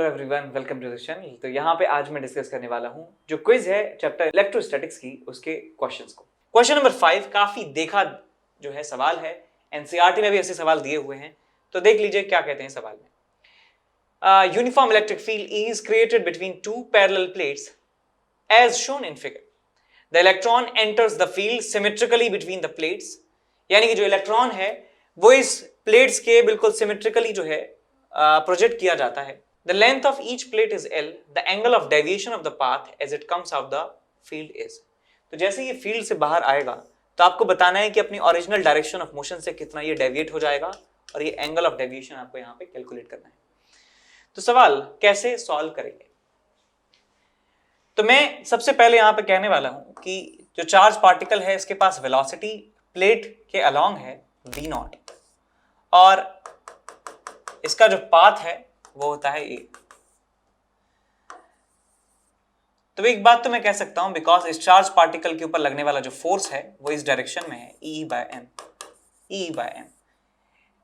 Hello everyone, welcome to the channel. तो यहाँ पे आज मैं डिस्कस करने वाला हूँ जो क्विज है चैप्टर इलेक्ट्रोस्टैटिक्स की, उसके क्वेश्चंस को। क्वेश्चन नंबर 5 काफी देखा जो है सवाल है, एनसीईआरटी में भी ऐसे सवाल दिए हुए हैं, तो देख लीजिए क्या कहते हैं सवाल में। Uniform electric field is created between two parallel plates as shown in figure. The electron enters the field symmetrically between the plates, यानी कि जो इलेक्ट्रॉन है वो इस प्लेट्स के बिल्कुल सिमेट्रिकली जो है प्रोजेक्ट किया जाता है। The length of each plate is L. The angle of deviation of the path as it comes out the field is. तो जैसे ये फील्ड से बाहर आएगा तो आपको बताना है कि अपनी ओरिजिनल डायरेक्शन ऑफ मोशन से कितना ये डेविएट हो जाएगा, और ये एंगल ऑफ डेविएशन आपको यहाँ पे कैलकुलेट करना है। तो सवाल कैसे सॉल्व करेंगे, तो मैं सबसे पहले यहाँ पे कहने वाला हूं कि जो चार्ज पार्टिकल है इसके पास वेलोसिटी प्लेट के अलोंग है v0, और इसका जो पाथ है वो होता है ए। तो एक बात तो मैं कह सकता हूं, बिकॉज इस चार्ज पार्टिकल के ऊपर लगने वाला जो फोर्स है वो इस डायरेक्शन में है, ई बाय एम।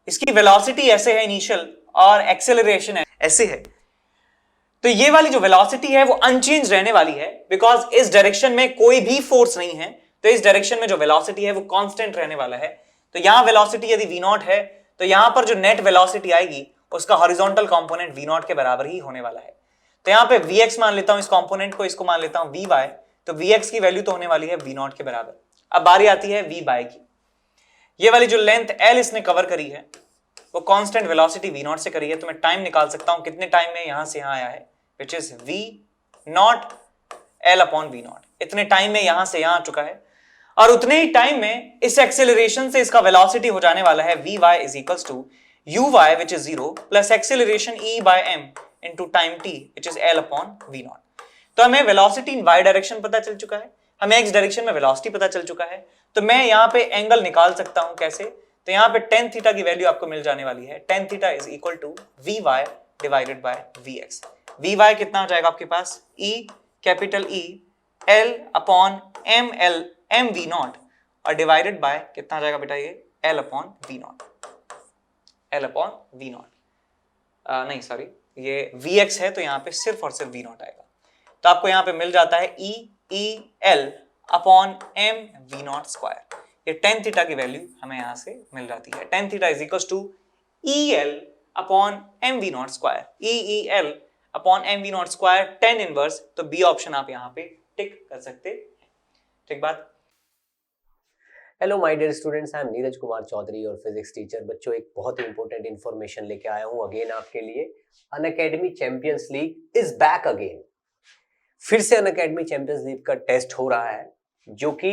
इसकी वेलोसिटी ऐसे है इनिशियल, और एक्सेलरेशन है ऐसे है। तो ये वाली जो वेलोसिटी है वो अनचेंज रहने वाली है, बिकॉज इस डायरेक्शन में कोई भी फोर्स नहीं है, तो इस डायरेक्शन में जो वेलोसिटी है वो कांस्टेंट रहने वाला है। तो यहां वेलोसिटी यदि v0 है तो यहां पर जो नेट वेलोसिटी आएगी उसका हॉरिजॉन्टल कंपोनेंट v0 के बराबर ही होने वाला है। तो यहां पे vx मान लेता हूं इस कंपोनेंट को, इसको मान लेता हूं vy, तो vx की वैल्यू तो होने वाली है v0 के बराबर। अब बारी आती है vy की। ये वाली जो लेंथ l इसने कवर करी है वो कांस्टेंट वेलोसिटी v0 से करी है, तो मैं टाइम निकाल सकता हूं कितने टाइम में यहां से यहां आया है, which is v0 l upon v0। इतने टाइम में यहां से यहां आ चुका है, और उतने ही टाइम में इस एक्सेलरेशन से इसका वेलोसिटी हो जाने वाला है vy is equals to uy which is 0 plus acceleration e by m into time t which is l upon v0। तो हमें वेलोसिटी इन y डायरेक्शन पता चल चुका है, हमें x डायरेक्शन में वेलोसिटी पता चल चुका है, तो मैं यहाँ पे एंगल निकाल सकता हूं कैसे। तो यहाँ पे tan थीटा की वैल्यू आपको मिल जाने वाली है, tan theta is equal to vy divided by vx। vy कितना हो जाएगा आपके पास, e capital E l upon m v0, और डिवाइडेड बाय कितना हो जाएगा बेटा, ये l upon v0, L upon v0। नहीं सॉरी, ये vx है तो यहाँ पे सिर्फ और सिर्फ v0 आएगा। तो आपको यहाँ पे मिल जाता है e l upon m v0 square. ये tan थीटा की वैल्यू हमें यहाँ से मिल जाती है। tan theta is equal to e l upon m v0 square, e l upon m v0 square tan inverse. तो बी ऑप्शन आप यहाँ पे टिक कर सकते हैं। ठीक बात। Hello my dear students, I am Neeraj Kumar Chaudhary your physics teacher. बच्चों, एक बहुत ही इंपॉर्टेंट इन्फॉर्मेशन लेके आया हूं अगेन आपके लिए। Unacademy champions league is back again. फिर से अनअकैडमी चैंपियंस लीग का टेस्ट हो रहा है, जो कि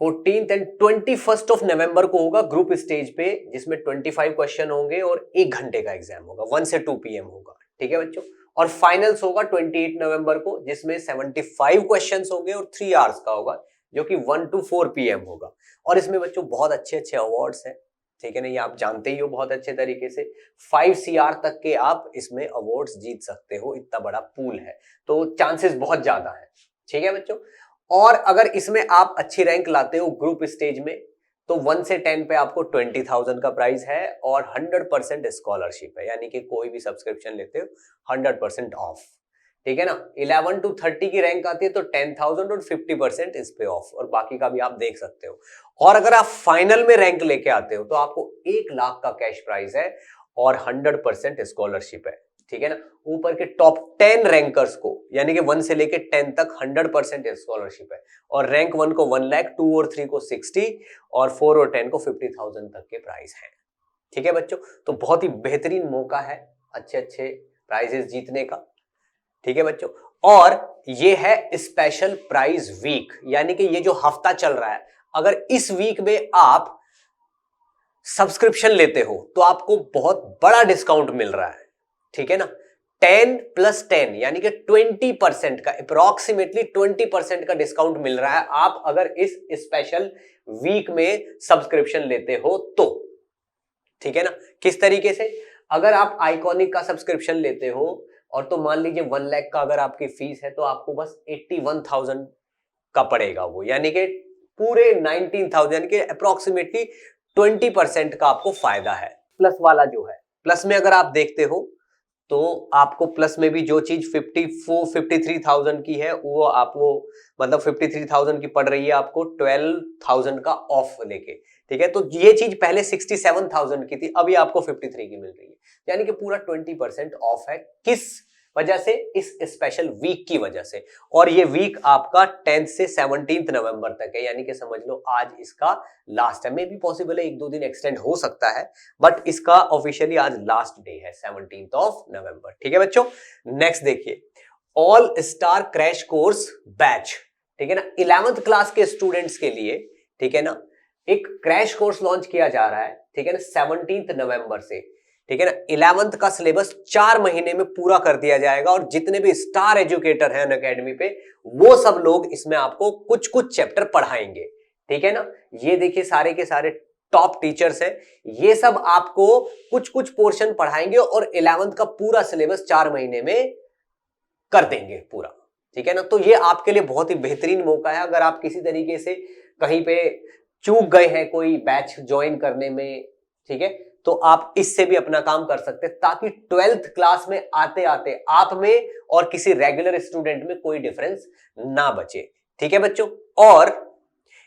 14th and 21st of November को होगा ग्रुप स्टेज पे, जिसमें 25 क्वेश्चन होंगे और 1 घंटे का एग्जाम होगा, 1 से 2 PM होगा। ठीक है बच्चों, और फाइनल्स होगा 28 नवंबर को, जिसमें 75 क्वेश्चन होंगे और 3 आवर्स का होगा, जो कि 1 to 4 PM होगा। और इसमें बच्चों बहुत अच्छे अच्छे अवार्ड्स हैं, ठीक है ना, ये आप जानते ही हो बहुत अच्छे तरीके से। 5 CR तक के आप इसमें अवार्ड्स जीत सकते हो, इतना बड़ा पूल है, तो चांसेस बहुत ज्यादा है। ठीक है बच्चों, और अगर इसमें आप अच्छी रैंक लाते हो ग्रुप स्टेज में, तो 1 से 10 पे आपको 20,000 का प्राइस है, और 100% स्कॉलरशिप है, यानी कि कोई भी सब्सक्रिप्शन लेते हो 100% ऑफ। ठीक है ना, 11 to 30 की रैंक आती है तो 10,000 और 50% इस पे ऑफ, और बाकी का भी आप देख सकते हो। और अगर आप फाइनल में रैंक लेके आते हो तो आपको 1 लाख का कैश प्राइज है और 100% स्कॉलरशिप है। ठीक है ना, ऊपर के टॉप 10 रैंकर्स को, यानी कि 1 से लेके 10 तक 100% स्कॉलरशिप है, और रैंक 1 को 1 लाख, 2 और 3 को 60, और 4 और 10 को 50,000 तक के प्राइस हैं। ठीक है बच्चों, तो बहुत ही बेहतरीन मौका है अच्छे अच्छे प्राइजेस जीतने का। ठीक है बच्चों, और ये है स्पेशल प्राइज वीक, यानी कि ये जो हफ्ता चल रहा है, अगर इस वीक में आप सब्सक्रिप्शन लेते हो तो आपको बहुत बड़ा डिस्काउंट मिल रहा है। ठीक है ना, 10 + 10 यानी कि 20% का, अप्रोक्सीमेटली 20% का डिस्काउंट मिल रहा है, आप अगर इस स्पेशल वीक में सब्सक्रिप्शन लेते हो तो। ठीक है ना, किस तरीके से, अगर आप आइकॉनिक का सब्सक्रिप्शन लेते हो, और तो मान लीजिए 1 लाख का अगर आपकी फीस है, तो आपको बस 81,000 का पड़ेगा वो, यानी कि पूरे 19,000 के अप्रोक्सीमेटली 20% का आपको फायदा है। प्लस वाला जो है, प्लस में अगर आप देखते हो तो आपको प्लस में भी जो चीज 53,000 की है वो आपको मतलब 53,000 की पड़ रही है आपको 12,000 का ऑफ लेके, ठीक है। तो ये चीज पहले 67,000 की थी, अभी आपको 53 की मिल रही है, यानी कि पूरा 20% ऑफ है। किस वजह से? इस स्पेशल वीक की वजह से। और ये वीक आपका 10 से 17 नवंबर तक है, यानी कि समझ लो आज इसका लास्ट है। मे भी पॉसिबल है 1-2 दिन एक्सटेंड हो सकता है, बट इसका ऑफिशियली आज लास्ट डे है 17 नवंबर, ठीक है बच्चों। नेक्स्ट देखिए, all star crash course batch, ठीक है ना, 11th क्लास के स्टूडेंट्स के लिए, ठीक है ना, एक क्रैश कोर्स लॉन्च किया जा रहा है, ठीक है ना, 17 नवंबर से, ठीक है ना। 11th का सिलेबस 4 महीने में पूरा कर दिया जाएगा और जितने भी स्टार एजुकेटर हैं अनअकैडमी पे वो सब लोग इसमें आपको कुछ कुछ चैप्टर पढ़ाएंगे, ठीक है ना। ये देखिए सारे के सारे टॉप टीचर्स हैं, ये सब आपको कुछ कुछ पोर्शन पढ़ाएंगे और 11th का पूरा सिलेबस 4 महीने में कर देंगे पूरा, ठीक है ना। तो ये आपके लिए बहुत ही बेहतरीन मौका है। अगर आप किसी तरीके से कहीं पे चूक गए हैं कोई बैच ज्वाइन करने में, ठीक है, तो आप इससे भी अपना काम कर सकते हैं, ताकि 12th क्लास में आते आते आप में और किसी रेगुलर स्टूडेंट में कोई डिफरेंस ना बचे, ठीक है बच्चों। और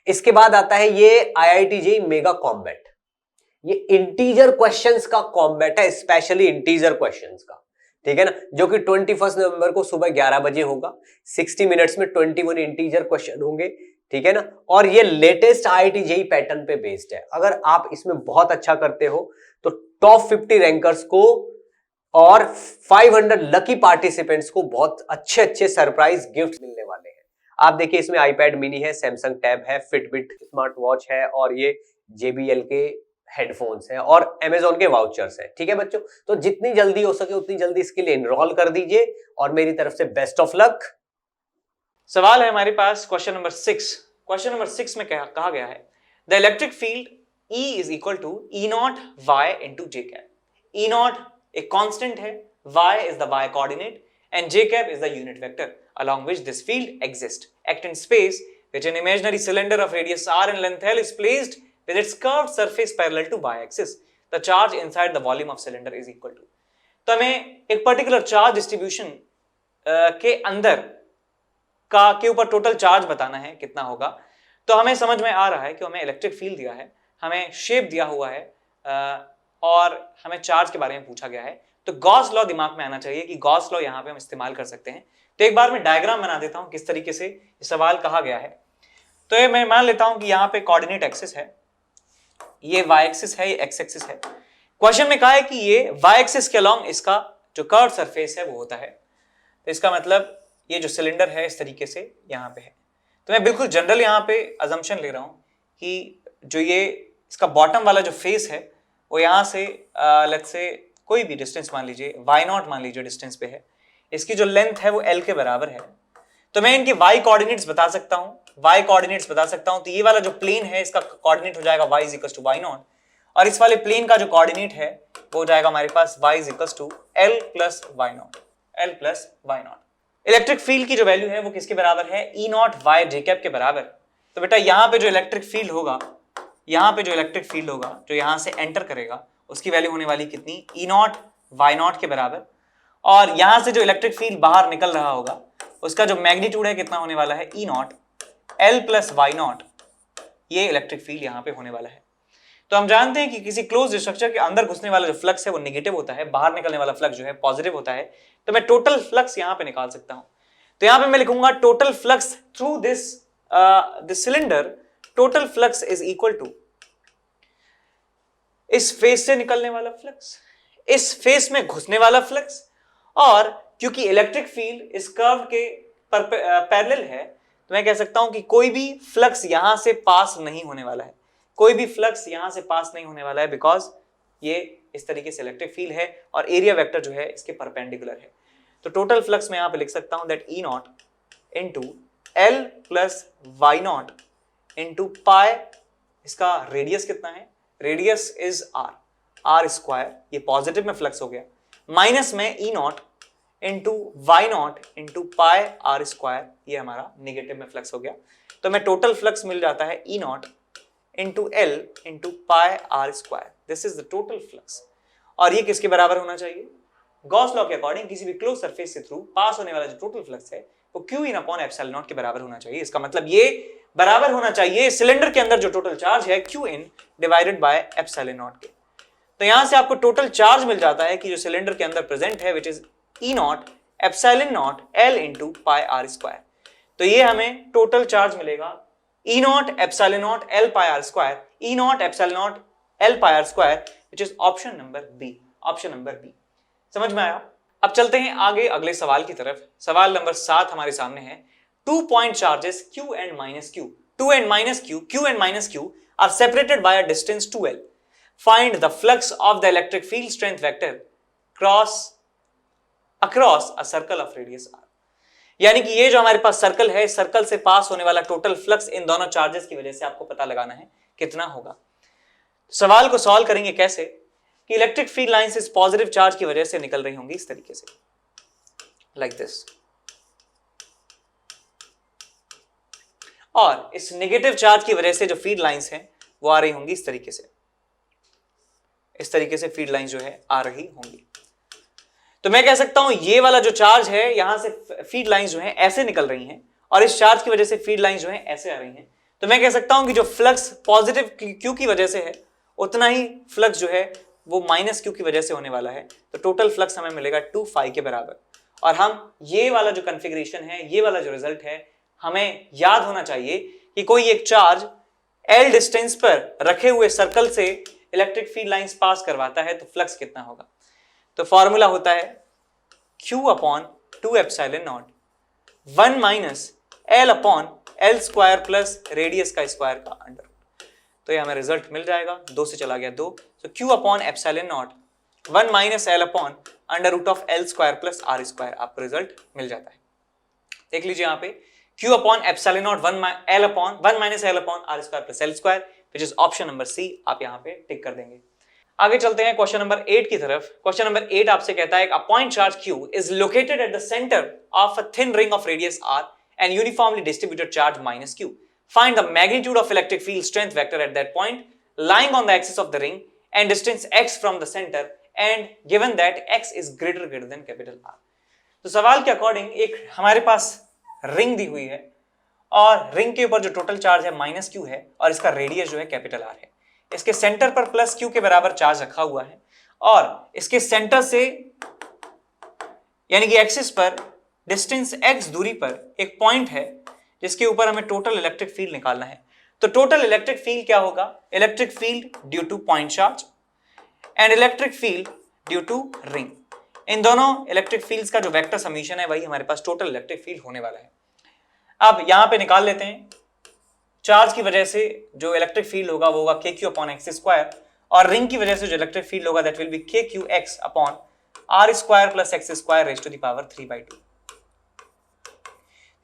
इसके बाद आता है ये IIT JEE मेगा कॉम्बैट। ये इंटीजर क्वेश्चंस का कॉम्बैट है, स्पेशली इंटीजर क्वेश्चंस का, ठीक है ना, जो कि 21 नवंबर को सुबह 11 बजे होगा। 60 मिनट्स में 21 इंटीजर क्वेश्चन होंगे, ठीक है ना। और ये लेटेस्ट IIT JEE पैटर्न पे बेस्ड है। अगर आप इसमें बहुत अच्छा करते हो तो टॉप 50 रैंकर्स को और 500 लकी पार्टिसिपेंट्स को बहुत अच्छे अच्छे सरप्राइज गिफ्ट मिलने वाले हैं। आप देखिए इसमें आईपैड मिनी है, सैमसंग टैब है, फिटबिट स्मार्ट वॉच है और ये JBL के हेडफोन्स हैं और Amazon के वाउचर्स हैं, ठीक है बच्चों। तो जितनी जल्दी हो सके उतनी जल्दी इसके लिए एनरोल कर दीजिए और मेरी तरफ से बेस्ट ऑफ लक। सवाल है हमारे पास क्वेश्चन नंबर 6। क्वेश्चन नंबर 6 में कहा गया है the electric field E is equal to E0 Y into J cap. E0 एक कांस्टेंट है, Y is the Y coordinate and J cap is the unit vector along which this field exists act in space which an imaginary cylinder of radius r and length L is placed with its curved surface parallel to y axis. The charge inside the volume of cylinder is equal to। तो हमें एक particular charge distribution के अंदर के ऊपर total charge बताना है कितना होगा। तो हमें समझ में आ रहा है कि हमें इलेक्ट्रिक फील्ड दिया है, हमें शेप दिया हुआ है और हमें चार्ज के बारे में पूछा गया है। तो गॉस लॉ दिमाग में आना चाहिए कि गॉस लॉ यहां पे हम इस्तेमाल कर सकते हैं। तो एक बार मैं डायग्राम बना देता हूं किस तरीके से सवाल कहा गया है। तो ये मैं मान लेता हूं कि यहां पे कोऑर्डिनेट एक्सिस है, ये y एक्सिस है, ये x एक्सिस है। क्वेश्चन में कहा है कि ये y एक्सिस के अलोंग इसका जो कर्व सरफेस है वो होता है। तो इसका मतलब ये जो सिलेंडर है इस तरीके से यहां पे है। तो मैं बिल्कुल जनरल यहां पे अजम्पशन ले रहा हूं कि जो ये इसका बॉटम वाला जो फेस है वो यहां से लेट्स से कोई भी डिस्टेंस मान लीजिए y0 मान लीजिए डिस्टेंस पे है, इसकी जो लेंथ है वो L के बराबर है। तो मैं इनके y कोऑर्डिनेट्स बता सकता हूं, तो ये वाला जो प्लेन है इसका कोऑर्डिनेट हो जाएगा y is equal to y0 और इस वाले प्लेन का जो कोऑर्डिनेट है वो हो जाएगा हमारे पास y is equal to L plus y0। Electric field की जो वैल्यू है वो किसके बराबर है? E0 y j कैप के बराबर। तो बेटा यहाँ पे जो इलेक्ट्रिक फील्ड होगा, जो यहाँ से एंटर करेगा उसकी वैल्यू होने वाली कितनी? E0 y0 के बराबर। और यहां से जो इलेक्ट्रिक फील्ड बाहर निकल रहा होगा उसका जो मैग्नीट्यूड है कितना होने वाला है? E0 L plus y0। ये इलेक्ट्रिक फील्ड यहां पे होने वाला है। तो हम जानते हैं कि किसी क्लोज स्ट्रक्चर के अंदर घुसने वाला जो फ्लक्स है वो नेगेटिव होता है, बाहर निकलने वाला फ्लक्स जो है पॉजिटिव होता है। तो मैं टोटल फ्लक्स यहां पे निकाल सकता हूं। तो यहां पे मैं लिखूंगा total flux through this cylinder, total flux is equal to इस फेस से निकलने वाला फ्लक्स, इस फेस में घुसने वाला फ्लक्स, और क्योंकि इलेक्ट्रिक फील्ड इस कर्व के पैरेलल है तो मैं कह सकता हूं कि कोई भी फ्लक्स यहां से पास नहीं होने वाला है, बिकॉज ये इस तरीके से इलेक्ट्रिक फील्ड है और एरिया वेक्टर जो है इसके परपेंडिकुलर है। तो टोटल फ्लक्स में यहां पे लिख सकता हूं that E0 into L plus y0 into pi, इसका रेडियस कितना है? रेडियस इज r स्क्वायर, ये पॉजिटिव में फ्लक्स हो गया, माइनस में E0 into y0 into pi r square, ये हमारा नेगेटिव में फ्लक्स हो गया। तो मैं टोटल फ्लक्स मिल जाता है E0 into L into pi r square, this is the total flux. और ये किसके बराबर होना चाहिए? गॉस लॉ के अकॉर्डिंग किसी भी क्लोज सरफेस से थ्रू पास होने वाला जो टोटल फ्लक्स है वो Q in upon epsilon not के बराबर होना चाहिए। इसका मतलब ये बराबर होना चाहिए सिलेंडर के अंदर जो टोटल चार्ज है Q in divided by epsilon not के। तो यहां से आपको टोटल चार्ज मिल जाता है कि जो सिलेंडर के अंदर प्रेजेंट है which is E not epsilon not L into pi R square. तो ये हमें टोटल चार्ज मिलेगा E not epsilon not L pi R square, E not epsilon not L pi R square which is option number B, option number B. समझ में आया? अब चलते हैं आगे अगले सवाल की तरफ। सवाल नंबर 7 हमारे सामने है। 2 point charges q and minus q, 2 and minus q, q and minus q are separated by a distance 2l. Find the flux of the electric field strength vector across a circle of radius r. यानी कि ये जो हमारे पास circle है, circle से पास होने वाला total flux in दोनों चार्जेस की वजह से आपको पता लगाना है कितना होगा। सवाल को सॉल्व करेंगे कैसे कि इलेक्ट्रिक फील्ड लाइंस इस पॉजिटिव चार्ज की वजह से निकल रही होंगी इस तरीके से, लाइक दिस, और इस नेगेटिव चार्ज की वजह से जो फील्ड लाइंस हैं वो आ रही होंगी इस तरीके से, इस तरीके से फील्ड लाइंस जो है आ रही होंगी। तो मैं कह सकता हूं ये वाला जो चार्ज है यहां से फील्ड लाइंस जो है ऐसे निकल रही हैं और इस चार्ज की वजह से फील्ड लाइंस जो है ऐसे आ रही हैं। तो मैं कह सकता हूं कि जो फ्लक्स पॉजिटिव क्यू की वजह से है उतना ही फ्लक्स जो है वो माइनस क्यू की वजह से होने वाला है। तो टोटल फ्लक्स हमें मिलेगा 2 फाई के बराबर। और हम ये वाला जो कन्फिग्रेशन है, ये वाला जो रिजल्ट है, हमें याद होना चाहिए कि कोई एक चार्ज L डिस्टेंस पर रखे हुए सर्कल से इलेक्ट्रिक फील्ड लाइंस पास करवाता है तो फ्लक्स कितना होगा। तो फॉर्मूला होता है Q upon 2 epsilon naught 1 minus L upon L square plus radius का स्क्वायर का अंडर। तो ये हमें रिजल्ट मिल जाएगा, 2 से चला गया 2, तो Q upon epsilon naught 1 minus L upon under root of L square plus R square आपको रिजल्ट मिल जाता है। देख लीजिए यहाँ पे Q upon epsilon naught 1 minus L upon R square plus L square which is option number C, आप यहाँ पे टिक कर देंगे। आगे चलते हैं क्वेश्चन नंबर 8 की तरफ। क्वेश्चन नंबर 8 आपसे कहता है a point charge Q is located at the centre of a thin ring of radius R and uniformly distributed charge minus Q. Find the magnitude of electric field strength vector at that point lying on the axis of the ring and distance x from the center and given that x is greater than capital R. तो सवाल के according एक हमारे पास ring दी हुई है और ring के ऊपर जो टोटल चार्ज है माइनस क्यू है और इसका रेडियस जो है कैपिटल आर है। इसके सेंटर पर प्लस क्यू के बराबर चार्ज रखा हुआ है और इसके सेंटर से यानी कि एक्सिस पर डिस्टेंस x दूरी पर एक पॉइंट है जिसके ऊपर हमें टोटल इलेक्ट्रिक फील्ड निकालना है। तो टोटल इलेक्ट्रिक फील्ड क्या होगा? Electric field due to point charge and electric field due to ring, इन दोनों इलेक्ट्रिक फील्ड्स का जो वेक्टर समीशन है वही हमारे पास टोटल इलेक्ट्रिक फील्ड होने वाला है। अब यहां पे निकाल लेते हैं। चार्ज की वजह से जो इलेक्ट्रिक फील्ड होगा वो होगा KQ अपॉन एक्स स्क्वायर और रिंग की वजह से जो इलेक्ट्रिक फील्ड होगा that will be KQX upon R square plus x square raise to the power 3/2।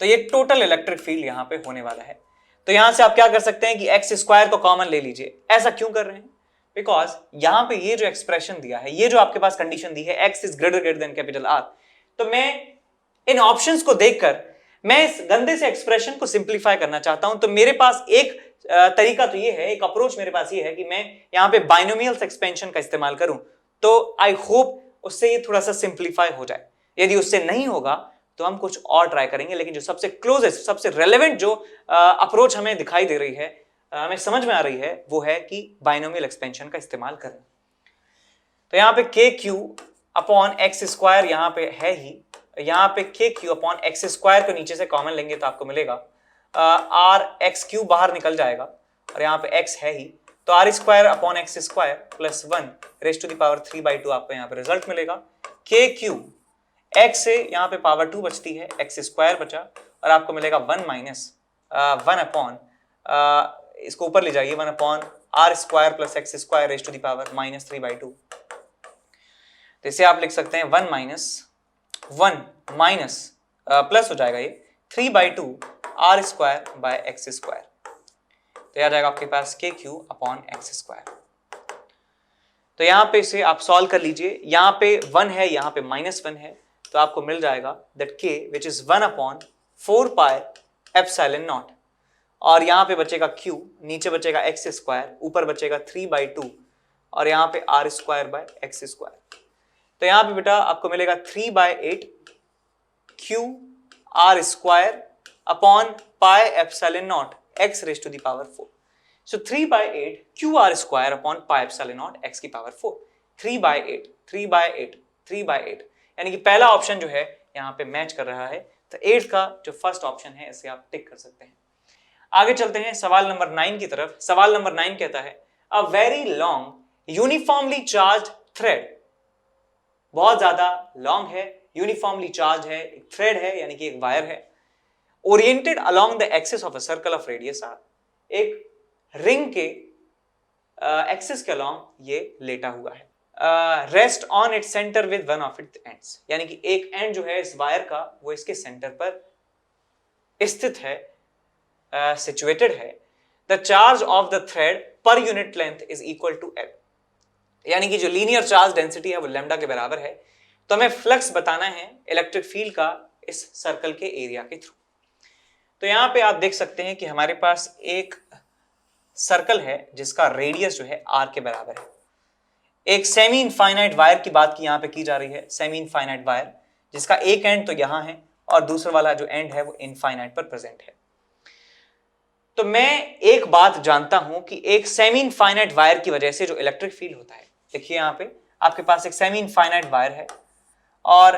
तो ये टोटल इलेक्ट्रिक फील्ड यहां पे होने वाला है। तो यहां से आप क्या कर सकते हैं कि एक्स स्क्वायर को कॉमन ले लीजिए। ऐसा क्यों कर रहे हैं? बिकॉज यहां पे ये जो एक्सप्रेशन दिया है, ये जो आपके पास कंडीशन दी है x is greater than capital R, तो मैं इन ऑप्शंस को देखकर मैं इस गंदे से एक्सप्रेशन को सिंप्लीफाई करना चाहता हूं। तो मेरे पास एक तरीका तो ये है, एक अप्रोच मेरे पास ये है कि मैं यहां पे बाइनोमियल्स एक्सपेंशन का इस्तेमाल करूं। तो आई होप उससे ये थोड़ा सा सिंप्लीफाई हो जाए। यदि उससे नहीं होगा तो हम कुछ और ट्राई करेंगे, लेकिन जो सबसे क्लोजेस्ट, सबसे रेलेवेंट जो अप्रोच हमें दिखाई दे रही है, हमें समझ में आ रही है, वो है कि बाइनोमियल एक्सपेंशन का इस्तेमाल करें। तो यहाँ पे KQ अपॉन एक्स स्क्वायर यहाँ पे है ही, यहाँ पे KQ अपॉन एक्स स्क्वायर को नीचे से कॉमन लेंगे तो आपको मिलेगा RX³ बाहर निकल जाएगा और यहाँ पे x है ही, तो R square upon x square plus 1 raise to the power 3/2 आपको यहाँ पे रिजल्ट मिलेगा। KQ x से यहाँ पे पावर 2 बचती है, एक्स स्क्वायर बचा और आपको मिलेगा 1 माइनस 1 अपॉन, इसको ऊपर ले जाइए, 1 upon R square plus x square raise to the power minus 3/2। तो इसे आप लिख सकते हैं 1 माइनस प्लस हो जाएगा ये 3/2 R square by x square, तो यह आ जाएगा आपके पास KQ अपॉन एक्स स्क्वायर। तो यहाँ पे इसे आप सॉल्व कर लीजिए। यहाँ पे 1 है, यहाँ पे -1 है, तो आपको मिल जाएगा that K which is 1 upon 4 pi epsilon not और यहाँ पे बचेगा Q, नीचे बचेगा एक्स स्क्वायर, ऊपर बचेगा 3/2 और यहाँ पे R square by x square. तो यहां पे बेटा आपको मिलेगा 3/8 Q R square upon pi epsilon naught x raise to the power 4। So 3/8 Q R square upon pi epsilon naught x की पावर 4। 3/8 3/8 3/8 यानी कि पहला ऑप्शन जो है यहां पे मैच कर रहा है, तो 8 का जो फर्स्ट ऑप्शन है इसे आप टिक कर सकते हैं। आगे चलते हैं सवाल नंबर 9 की तरफ। सवाल नंबर 9 कहता है a very long uniformly charge thread, बहुत ज्यादा लॉन्ग है, यूनिफॉर्मली चार्ज है, एक थ्रेड है यानी कि एक वायर है, oriented along the axis of a circle of radius R, एक रिंग के एक्सिस के अलोंग ये लेटा हुआ है, rest on it centre with one of it ends, यानी कि एक एंड जो है इस वायर का वो इसके सेंटर पर स्थित है, सिचुएटेड है। The charge of the thread per unit length is equal to L, यानी कि जो लीनियर चार्ज डेंसिटी है वो लैम्डा के बराबर है। तो हमें फ्लक्स बताना है इलेक्ट्रिक फील्ड का इस सर्कल के एरिया के थ्रू। तो यहां पे आप देख सकते हैं कि हमारे पास एक सर्कल है जिसका रेडियस जो है आर के बराबर है। एक सेमी इनफाइनाइट वायर की बात की यहां पे की जा रही है, सेमी इनफाइनाइट वायर जिसका एक एंड तो यहां है और दूसरा वाला जो एंड है वो इनफाइनाइट पर प्रेजेंट है। तो मैं एक बात जानता हूं कि एक सेमी इनफाइनाइट वायर की वजह से जो इलेक्ट्रिक फील्ड होता है, देखिए यहां पे आपके पास एक सेमी इनफाइनाइट वायर है और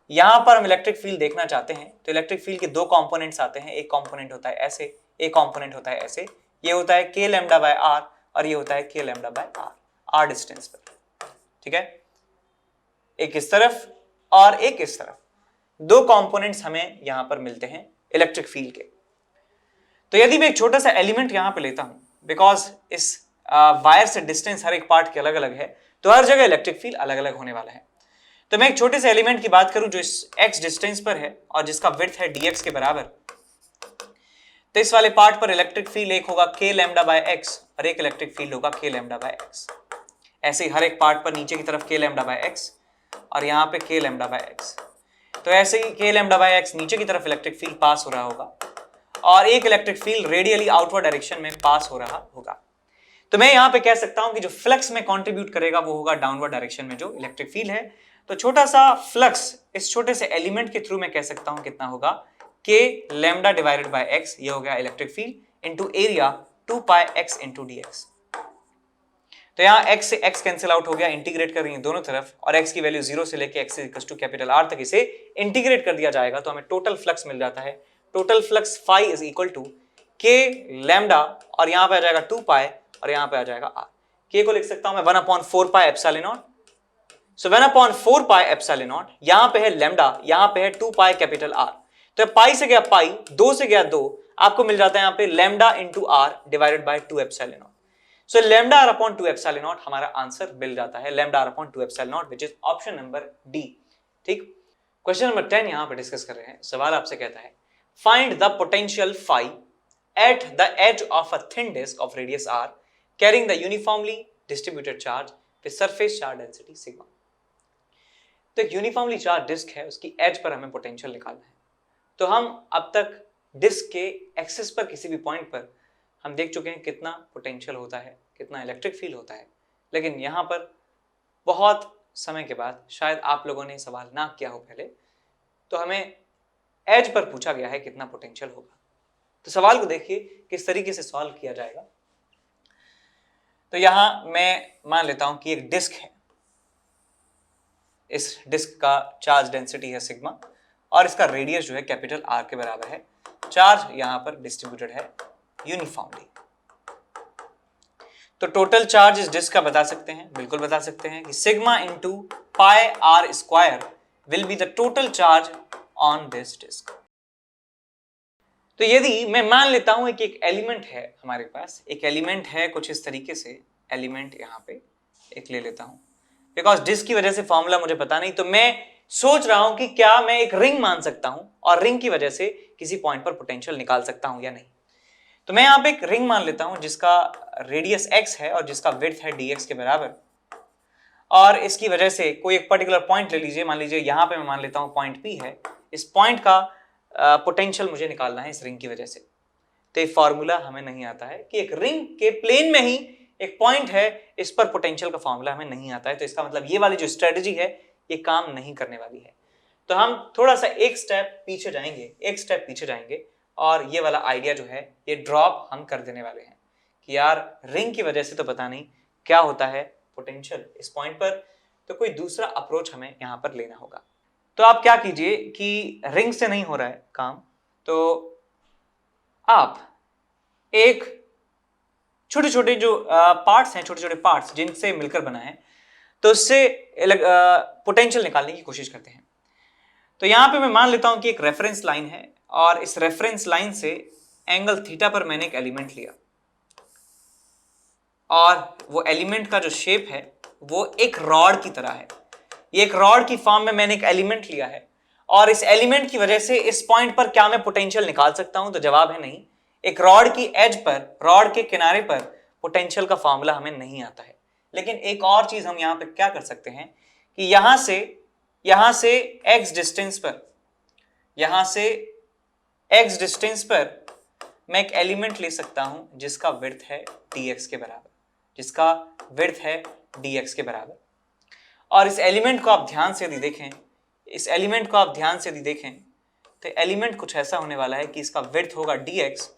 यहां पर हम इलेक्ट्रिक फील्ड देखना चाहते हैं। तो इलेक्ट्रिक फील्ड के दो कंपोनेंट्स आते हैं, एक कंपोनेंट होता है ऐसे, एक कंपोनेंट होता है ऐसे, ये होता है k लैम्डा बाय r और ये होता है k lambda bye r distance पर, ठीक है, एक इस तरफ और एक इस तरफ, दो कंपोनेंट्स हमें यहां पर मिलते हैं इलेक्ट्रिक फील्ड के। तो यदि मैं एक छोटा सा एलिमेंट यहां पे लेता हूं, बिकॉज इस वायर से डिस्टेंस हर एक पार्ट के अलग अलग है, तो हर जगह इलेक्ट्रिक फील्ड अलग अलग होने वाला है। तो मैं एक छोटे से एलिमेंट की बात करूं जो इस x डिस्टेंस पर है और जिसका विड्थ है dx के बराबर, तो इस वाले पार्ट पर इलेक्ट्रिक फील्ड एक होगा k लैम्डा बाय x और एक इलेक्ट्रिक फील्ड होगा k लैम्डा बाय x। ऐसे ही हर एक पार्ट पर नीचे की तरफ k लैम्डा बाय x और यहाँ पे k लैम्डा बाय x। तो ऐसे ही k लैम्डा बाय x नीचे की तरफ इलेक्ट्रिक फील्ड पास हो रहा होगा और एक electric field radially outward direction में पास हो रहा होगा। तो मैं यहाँ पे कह सकता हूं कि जो फ्लक्स में कंट्रीब्यूट करेगा वो होगा डाउनवर्ड डायरेक्शन में जो इलेक्ट्रिक फील्ड है। तो छोटा सा फ्लक्स इस छोटे से एलिमेंट के थ्रू मैं कह सकता हूं कितना होगा, k lambda divided by x, ये हो गया इलेक्ट्रिक फील्ड इनटू एरिया 2 पाई x इनटू dx। तो यहाँ x से x कैंसिल आउट हो गया, इंटीग्रेट कर रही है दोनों तरफ और x की वैल्यू 0 से लेके x equal to capital R तक इसे इंटीग्रेट कर दिया जाएगा तो हमें टोटल फ्लक्स मिल जाता है। Total flux phi is equal to k lambda और यहाँ पे आ जाएगा 2 पाई और यहाँ पे आ जाएगा r। k को लिख सकता हूं मैं 1/4 पाई epsilon not. So 1/4 pi epsilon not, यहाँ पे है लैम्डा, यहाँ पे है 2 पाई कैपिटल R। तो पाई से गया पाई, 2 से गया 2, आपको मिल जाता है यहाँ पे lambda into r divided by 2 epsilon not. So lambda r upon 2 epsilon not हमारा आंसर मिल जाता है, lambda r upon 2 epsilon not which is option number D. ठीक, क्वेश्चन नंबर 10 यहाँ पे डिस्कस कर रहे हैं। सवाल आपसे कहता है find the potential phi at the edge of a thin disk of radius r carrying the uniformly distributed charge with surface charge density sigma। तो एक यूनिफॉर्मली चार्ज डिस्क है, उसकी एज पर हमें पोटेंशियल निकालना है। तो हम अब तक डिस्क के एक्सिस पर किसी भी पॉइंट पर हम देख चुके हैं कितना पोटेंशियल होता है, कितना इलेक्ट्रिक फील्ड होता है, लेकिन यहाँ पर बहुत समय के बाद, शायद आप लोगों ने सवाल ना किया हो पहले, तो हमें एज पर पूछा गया है कितना पोटेंशियल होगा। तो सवाल को देखिए किस तरीके से सॉल्व किया जाएगा। तो यहां मैं मान लेता हूं कि एक डिस्क है, इस डिस्क का चार्ज डेंसिटी है सिग्मा और इसका रेडियस जो है कैपिटल R के बराबर है। चार्ज यहां पर डिस्ट्रीब्यूटेड है यूनिफॉर्मली। तो टोटल चार्ज इस डिस्क का बता सकते हैं, बिल्कुल बता सकते हैं कि sigma into pi R square will be the total charge on this disc. तो यदि मैं मान लेता हूं कि एक एलिमेंट है हमारे पास, एक एलिमेंट है कुछ इस तरीके से, एलिमेंट यहां पे एक ले लेता हूं, बिकॉज डिस्क की वजह से फॉर्मूला मुझे पता नहीं, तो मैं सोच रहा हूं कि क्या मैं एक रिंग मान सकता हूं और रिंग की वजह से किसी पॉइंट पर पोटेंशियल निकाल सकता हूं या नहीं। तो मैं यहां पे एक रिंग मान लेता हूं जिसका रेडियस x है और जिसका विड्थ है dx के बराबर, और इसकी वजह से कोई एक पर्टिकुलर पॉइंट ले लीजिए, मान लीजिए यहां पे मैं मान लेता हूं पॉइंट P है। इस पॉइंट का पोटेंशियल मुझे निकालना है इस रिंग की वजह से। तो ये फॉर्मूला हमें नहीं आता है कि एक रिंग के प्लेन में ही एक पॉइंट है, इस पर पोटेंशियल का फॉर्मूला हमें नहीं आता है, तो इसका मतलब ये वाली जो स्ट्रेटजी है ये काम नहीं करने वाली है। तो हम थोड़ा सा एक स्टेप पीछे जाएंगे और ये वाला आइडिया जो है ये ड्रॉप हम कर देने वाले हैं कि यार रिंग की वजह से तो पता नहीं क्या होता है पोटेंशियल इस पॉइंट पर, तो कोई दूसरा अप्रोच हमें यहां पर लेना होगा। तो आप क्या कीजिए कि रिंग से नहीं हो रहा है काम, तो आप एक छोटे छोटे जो पार्ट्स हैं, छोटे छोटे पार्ट्स जिनसे मिलकर बना है, तो उससे पोटेंशियल निकालने की कोशिश करते हैं। तो यहां पे मैं मान लेता हूं कि एक रेफरेंस लाइन है और इस रेफरेंस लाइन से एंगल थीटा पर मैंने एक एलिमेंट लिया और वो एलिमेंट का जो शेप है वो एक रॉड की तरह है। ये एक रॉड की फॉर्म में मैंने एक एलिमेंट लिया है और इस एलिमेंट की वजह से इस पॉइंट पर क्या मैं पोटेंशियल निकाल सकता हूं? तो जवाब है नहीं। एक रॉड की एज पर, रॉड के किनारे पर पोटेंशियल का फॉर्मूला हमें नहीं आता है। लेकिन एक और चीज हम यहां पे क्या कर सकते हैं कि यहां से x डिस्टेंस पर मैं एक एलिमेंट ले सकता हूं जिसका विड्थ है dx के बराबर, और इस एलिमेंट को आप ध्यान से यदि देखें, तो एलिमेंट कुछ ऐसा होने वाला है कि इसका विड्थ होगा dx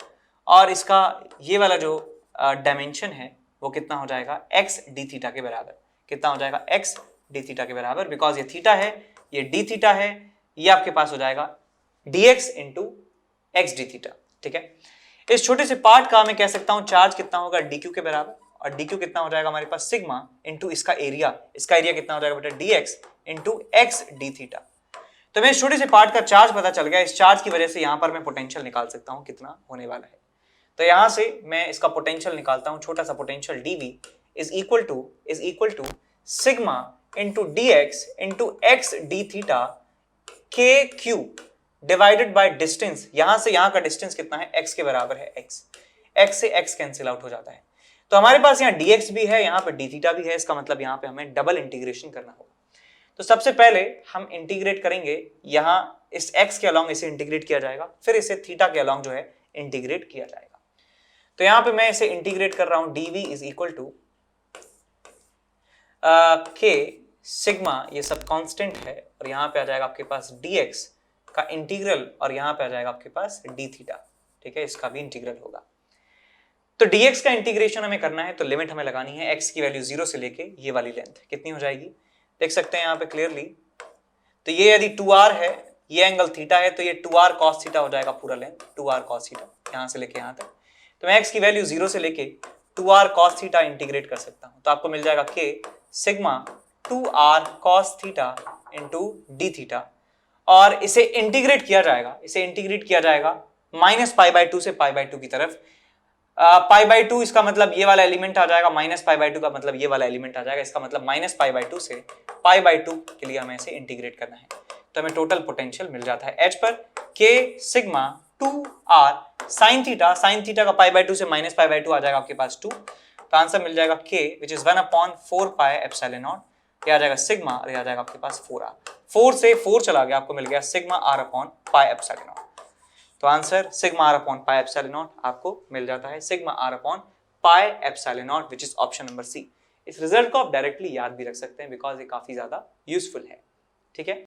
और इसका ये वाला जो डायमेंशन है वो कितना हो जाएगा x d थीटा के बराबर। कितना हो जाएगा x d थीटा के बराबर, बिकॉज ये थीटा है, ये d थीटा है, ये आपके पास हो जाएगा dx into x d theta. ठीक है, इस छोटे से पार्ट का मैं कह सकता हूं चार्ज कितना होगा dq के बराबर, और dq कितना हो जाएगा हमारे पास सिग्मा इंटू इसका एरिया कितना हो जाएगा बेटा dx into x d theta. तो मैं इस छोटे से पार्ट का चार्ज पता चल गया, इस चार्ज की वजह से यहां पर मैं पोटेंशियल निकाल सकता हूं कितना होने वाला है। तो यहां से मैं इसका पोटेंशियल निकालता हूं, छोटा सा potential dv is equal to sigma into dx into x d theta k q divided by distance. यहां से यहां का डिस्टेंस कितना है, x के बराबर है x से x कैंसिल आउट हो जाता है। तो हमारे पास यहाँ dx भी है, यहाँ पे d थीटा भी है, इसका मतलब यहाँ पे हमें डबल इंटीग्रेशन करना होगा। तो सबसे पहले हम इंटीग्रेट करेंगे, यहाँ इस x के अलॉन्ग इसे इंटीग्रेट किया जाएगा, फिर इसे थीटा के अलॉन्ग जो है इंटीग्रेट किया जाएगा। तो यहाँ पे मैं इसे इंटीग्रेट कर रहा हूं, dv is equal to k sigma, ये सब कांस्टेंट है, और यहाँ पे आ जाएगा आपके पास dx का इंटीग्रल, और यहाँ पे आ जाएगा आपके पास d थीटा। ठीक है, इसका भी इंटीग्रल होगा। तो dx का इंटीग्रेशन हमें करना है, तो लिमिट हमें लगानी है x की वैल्यू 0 से लेके ये वाली लेंथ कितनी हो जाएगी, देख सकते हैं यहाँ पे क्लियरली। तो ये यदि 2r है, ये एंगल थीटा है, तो ये 2r cos थीटा हो जाएगा पूरा लेंथ, 2r cos थीटा यहाँ से लेके यहाँ तक। तो मैं x की वैल्यू 0 से लेके 2r cos थीटा इंटीग्रेट कर सकता हूँ, तो आपको मिल जाएगा k sigma 2r cos theta into d theta, और इसे इंटीग्रेट किया जाएगा माइनस π/2 से π/2 की तरफ। π/2 इसका मतलब ये वाला एलिमेंट आ जाएगा, माइनस π/2 का मतलब ये वाला एलिमेंट आ जाएगा, इसका मतलब माइनस π/2 से π/2 के लिए हमें इसे इंटीग्रेट करना है। तो हमें टोटल पोटेंशियल मिल जाता है h पर k sigma 2r sin theta का π/2 से माइनस π/2 आ जाएगा आपके पास 2। तो आंसर मिल जाएगा k which is 1/4 pi epsilon not, ये आ जाएगा सिग्मा, और ये आ जाएगा आपके पास 4r, 4 से 4 चला गया, आपको मिल गया sigma r upon pi epsilon not. तो answer sigma r upon pi epsilon not आपको मिल जाता है, sigma r upon pi epsilon not which is option number C. इस रिजल्ट को आप डायरेक्टली याद भी रख सकते हैं बिकॉज ये काफी ज्यादा यूजफुल है। ठीक है।